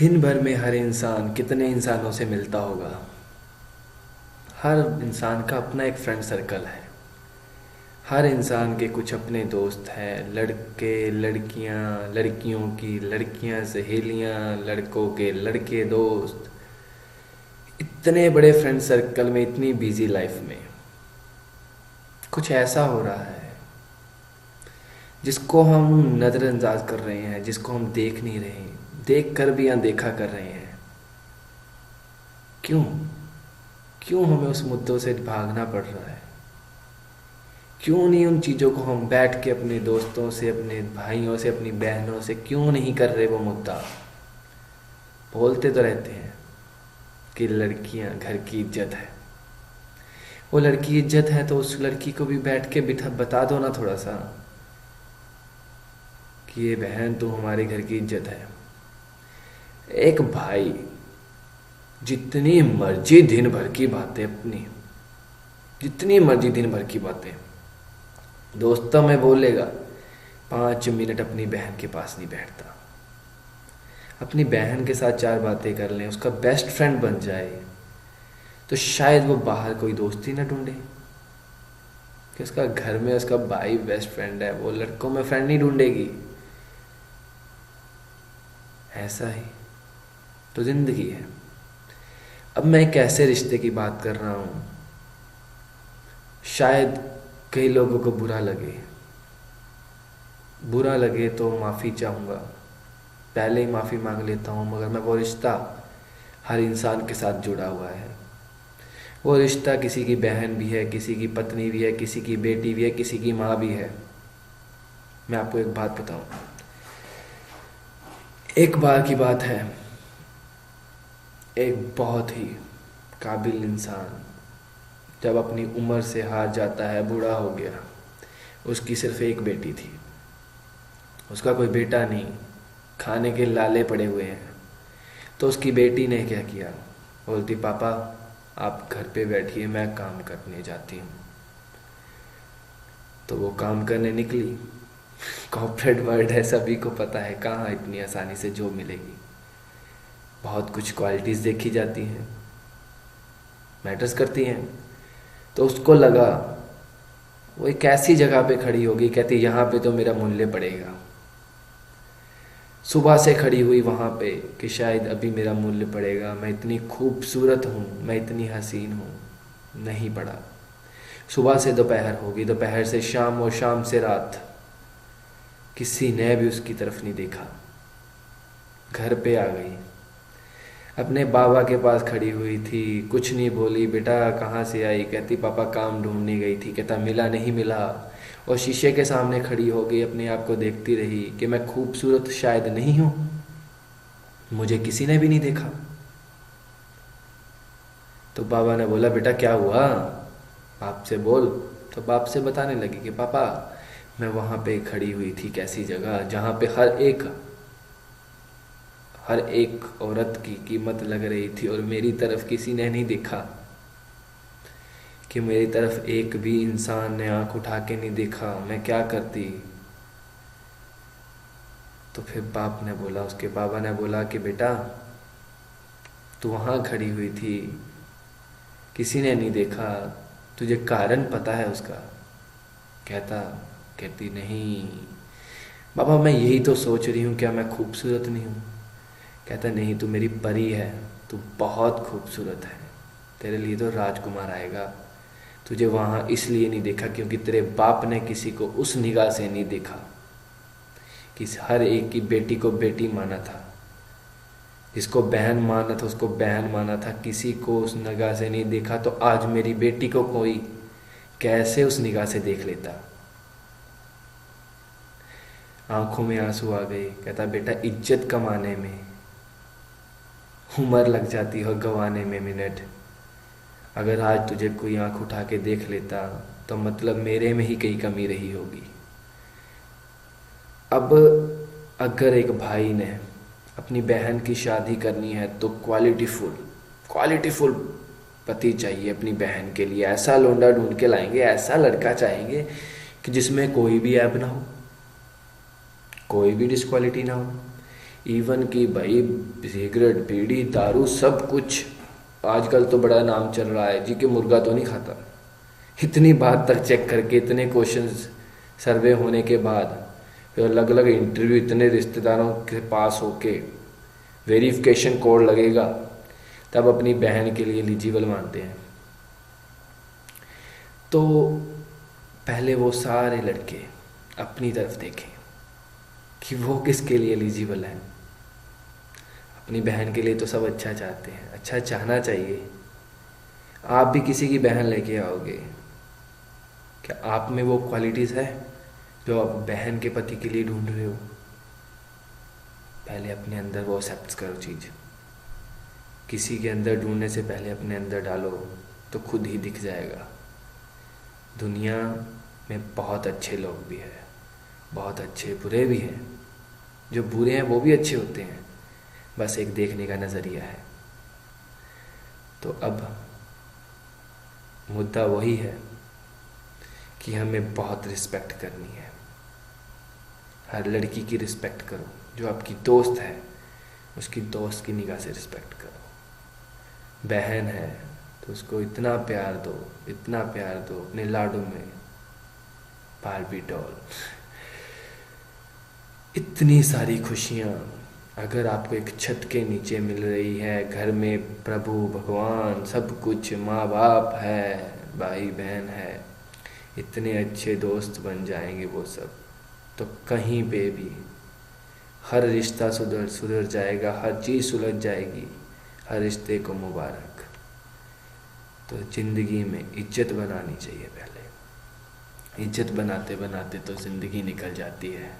दिन भर में हर इंसान कितने इंसानों से मिलता होगा। हर इंसान का अपना एक फ्रेंड सर्कल है। हर इंसान के कुछ अपने दोस्त हैं, लड़के लड़कियां, लड़कियों की लड़कियां सहेलियां, लड़कों के लड़के दोस्त। इतने बड़े फ्रेंड सर्कल में, इतनी बिजी लाइफ में कुछ ऐसा हो रहा है जिसको हम नज़रअंदाज कर रहे हैं, जिसको हम देख नहीं रहे, देख कर भी अनदेखा कर रहे हैं। क्यों? क्यों हमें उस मुद्दों से भागना पड़ रहा है? क्यों नहीं उन चीज़ों को हम बैठ के अपने दोस्तों से, अपने भाइयों से, अपनी बहनों से क्यों नहीं कर रहे वो मुद्दा? बोलते तो रहते हैं कि लड़कियां घर की इज्जत है। वो लड़की इज्जत है तो उस लड़की को भी बैठ के बिठा बता दो ना थोड़ा सा कि ये बहन तू हमारे घर की इज्जत है। एक भाई जितनी मर्जी दिन भर की बातें अपनी, जितनी मर्जी दिन भर की बातें दोस्तों में बोलेगा, 5 मिनट अपनी बहन के पास नहीं बैठता। अपनी बहन के साथ 4 बातें कर लें, उसका बेस्ट फ्रेंड बन जाए तो शायद वो बाहर कोई दोस्ती ना ढूंढे कि उसका घर में उसका भाई बेस्ट फ्रेंड है, वो लड़कों में फ्रेंड नहीं ढूंढेगी। ऐसा ही तो जिंदगी है। अब मैं एक ऐसे रिश्ते की बात कर रहा हूँ, शायद कई लोगों को बुरा लगे तो माफ़ी चाहूँगा, पहले ही माफ़ी मांग लेता हूँ। मगर मैं वो रिश्ता हर इंसान के साथ जुड़ा हुआ है। वो रिश्ता किसी की बहन भी है, किसी की पत्नी भी है, किसी की बेटी भी है, किसी की माँ भी है। मैं आपको एक बात बताऊँ, एक बार की बात है, एक बहुत ही काबिल इंसान जब अपनी उम्र से हार जाता है, बूढ़ा हो गया, उसकी सिर्फ एक बेटी थी, उसका कोई बेटा नहीं, खाने के लाले पड़े हुए हैं। तो उसकी बेटी ने क्या किया, बोलती पापा आप घर पे बैठिए, मैं काम करने जाती हूँ। तो वो काम करने निकली। कॉर्पोरेट वर्ल्ड है, सभी को पता है, कहाँ इतनी आसानी से जॉब मिलेगी। बहुत कुछ क्वालिटीज़ देखी जाती हैं, मैटर्स करती हैं। तो उसको लगा वो एक ऐसी जगह पे खड़ी होगी, कहती यहाँ पे तो मेरा मूल्य पड़ेगा। सुबह से खड़ी हुई वहाँ पे कि शायद अभी मेरा मूल्य पड़ेगा, मैं इतनी खूबसूरत हूँ, मैं इतनी हसीन हूँ। नहीं पड़ा। सुबह से दोपहर होगी, दोपहर से शाम और शाम से रात, किसी ने भी उसकी तरफ नहीं देखा। घर पे आ गई, अपने बाबा के पास खड़ी हुई थी, कुछ नहीं बोली। बेटा कहाँ से आई? कहती पापा काम ढूंढने गई थी। कहता मिला नहीं मिला। और शीशे के सामने खड़ी हो गई, अपने आप को देखती रही कि मैं खूबसूरत शायद नहीं हूँ, मुझे किसी ने भी नहीं देखा। तो बाबा ने बोला बेटा क्या हुआ, बाप से बोल। तो बाप से बताने लगी कि पापा मैं वहाँ पे खड़ी हुई थी, कैसी जगह जहाँ पे हर एक औरत की कीमत लग रही थी, और मेरी तरफ किसी ने नहीं देखा, कि मेरी तरफ एक भी इंसान ने आंख उठा के नहीं देखा। मैं क्या करती? तो फिर बाप ने बोला, उसके बाबा ने बोला कि बेटा तू वहाँ खड़ी हुई थी, किसी ने नहीं देखा, तुझे कारण पता है उसका? कहती नहीं बाबा, मैं यही तो सोच रही हूँ, क्या मैं खूबसूरत नहीं हूँ? कहता नहीं, तू मेरी परी है, तू बहुत खूबसूरत है, तेरे लिए तो राजकुमार आएगा। तुझे वहाँ इसलिए नहीं देखा क्योंकि तेरे बाप ने किसी को उस निगाह से नहीं देखा, कि हर एक की बेटी को बेटी माना था, जिसको बहन माना था उसको बहन माना था, किसी को उस निगाह से नहीं देखा। तो आज मेरी बेटी को कोई कैसे उस निगाह से देख लेता? आंखों में आंसू आ गए। कहता बेटा इज्जत कमाने में उम्र लग जाती है, गंवाने में मिनट। अगर आज तुझे कोई आंख उठा के देख लेता तो मतलब मेरे में ही कहीं कमी रही होगी। अब अगर एक भाई ने अपनी बहन की शादी करनी है तो क्वालिटीफुल पति चाहिए अपनी बहन के लिए। ऐसा लोंडा ढूंढ के लाएंगे, ऐसा लड़का चाहेंगे कि जिसमें कोई भी ऐब ना हो, कोई भी डिस्क्वालिटी ना हो। इवन कि भाई सिगरेट बीड़ी दारू सब कुछ आजकल तो बड़ा नाम चल रहा है जी कि मुर्गा तो नहीं खाता। इतनी बात तक चेक करके, इतने क्वेश्चंस सर्वे होने के बाद, फिर अलग अलग इंटरव्यू, इतने रिश्तेदारों के पास होके वेरिफिकेशन कोड लगेगा, तब अपनी बहन के लिए एलिजिबल मानते हैं। तो पहले वो सारे लड़के अपनी तरफ देखें कि वो किसके लिए एलिजिबल है। अपनी बहन के लिए तो सब अच्छा चाहते हैं, अच्छा चाहना चाहिए। आप भी किसी की बहन लेके आओगे, क्या आप में वो क्वालिटीज़ है जो आप बहन के पति के लिए ढूंढ रहे हो? पहले अपने अंदर वो एक्सेप्ट करो चीज़। किसी के अंदर ढूंढने से पहले अपने अंदर डालो तो खुद ही दिख जाएगा। दुनिया में बहुत अच्छे लोग भी हैं, बहुत अच्छे बुरे भी हैं। जो बुरे हैं वो भी अच्छे होते हैं, बस एक देखने का नज़रिया है। तो अब मुद्दा वही है कि हमें बहुत रिस्पेक्ट करनी है। हर लड़की की रिस्पेक्ट करो। जो आपकी दोस्त है उसकी दोस्त की निगाह से रिस्पेक्ट करो। बहन है तो उसको इतना प्यार दो, इतना प्यार दो अपने लाडू में, बारबी डॉल। इतनी सारी खुशियाँ अगर आपको एक छत के नीचे मिल रही है, घर में प्रभु भगवान सब कुछ, माँ बाप है, भाई बहन है, इतने अच्छे दोस्त बन जाएंगे वो सब, तो कहीं पे भी हर रिश्ता सुधर जाएगा, हर चीज़ सुलझ जाएगी, हर रिश्ते को मुबारक। तो ज़िंदगी में इज्जत बनानी चाहिए पहले। इज्जत बनाते बनाते तो ज़िंदगी निकल जाती है।